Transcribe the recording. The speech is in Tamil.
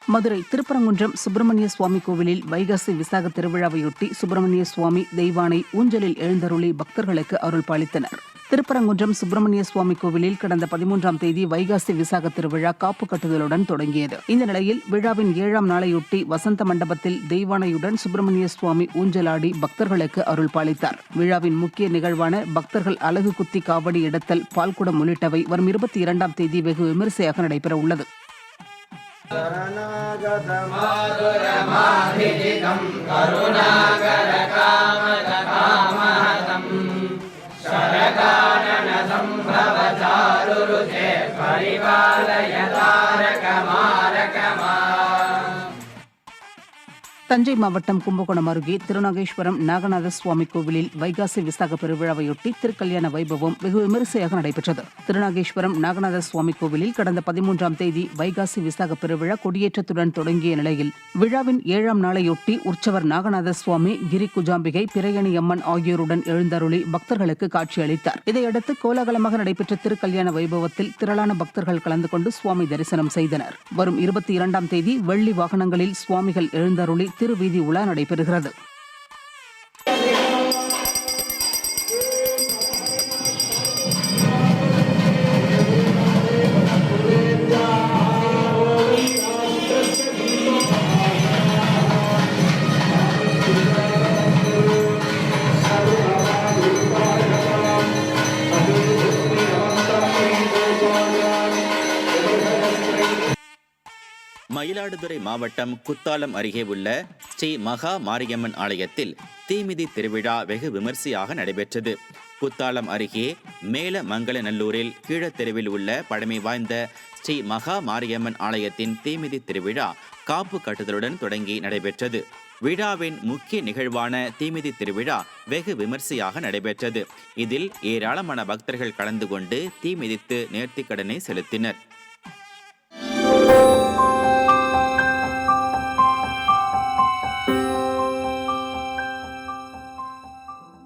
மதுரை திருப்பரங்குன்றம் சுப்பிரமணிய சுவாமி கோவிலில் வைகாசி விசாக திருவிழாவையொட்டி சுப்பிரமணிய சுவாமி தெய்வானை ஊஞ்சலில் எழுந்தருளி பக்தர்களுக்கு அருள் பாலித்தனர். திருப்பரங்குன்றம் சுப்பிரமணிய சுவாமி கோவிலில் கடந்த 13ஆம் தேதி வைகாசி விசாக திருவிழா காப்பு கட்டுதலுடன் தொடங்கியது. இந்த நிலையில் விழாவின் 7ஆம் நாளையொட்டி வசந்த மண்டபத்தில் தெய்வானையுடன் சுப்பிரமணிய சுவாமி ஊஞ்சலாடி பக்தர்களுக்கு அருள் பாலித்தார். விழாவின் முக்கிய நிகழ்வான பக்தர்கள் அலகு குத்தி காவடி எடுத்தல், பால்குடம் உள்ளிட்டவை வரும் 22ஆம் தேதி வெகு விமரிசையாக நடைபெற உள்ளது. தஞ்சை மாவட்டம் கும்பகோணம் அருகே திருநாகேஸ்வரம் நாகநாத சுவாமி கோவிலில் வைகாசி விசாக பெருவிழாவையொட்டி திருக்கல்யாண வைபவம் வெகு விமரிசையாக நடைபெற்றது. திருநாகேஸ்வரம் நாகநாத சுவாமி கோவிலில் கடந்த 13ஆம் தேதி வைகாசி விசாக பெருவிழா கொடியேற்றத்துடன் தொடங்கிய நிலையில் விழாவின் 7ஆம் நாளையொட்டி உற்சவர் நாகநாத சுவாமி, கிரி குஜாம்பிகை, பிறையணி அம்மன் ஆகியோருடன் எழுந்தருளி பக்தர்களுக்கு காட்சியளித்தார். இதையடுத்து கோலாகலமாக நடைபெற்ற திருக்கல்யாண வைபவத்தில் திரளான பக்தர்கள் கலந்து கொண்டு சுவாமி தரிசனம் செய்தனர். வரும் 22ஆம் தேதி வெள்ளி வாகனங்களில் சுவாமிகள் எழுந்தருளி திருவீதி உலா நடைபெறுகிறது. மயிலாடுதுறை மாவட்டம் குத்தாலம் அருகே உள்ள ஸ்ரீ மகா மாரியம்மன் ஆலயத்தில் தீமிதி திருவிழா வெகு விமர்சையாக நடைபெற்றது. குத்தாலம் அருகே மேலமங்கலநல்லூரில் கீழத்தெருவில் உள்ள பழமை வாய்ந்த ஸ்ரீ மகா மாரியம்மன் ஆலயத்தின் தீமிதி திருவிழா காப்பு கட்டுதலுடன் தொடங்கி நடைபெற்றது. விழாவின் முக்கிய நிகழ்வான தீமிதி திருவிழா வெகு விமர்சையாக நடைபெற்றது. இதில் ஏராளமான பக்தர்கள் கலந்து கொண்டு தீமிதித்து நேர்த்திக்கடனை செலுத்தினர்.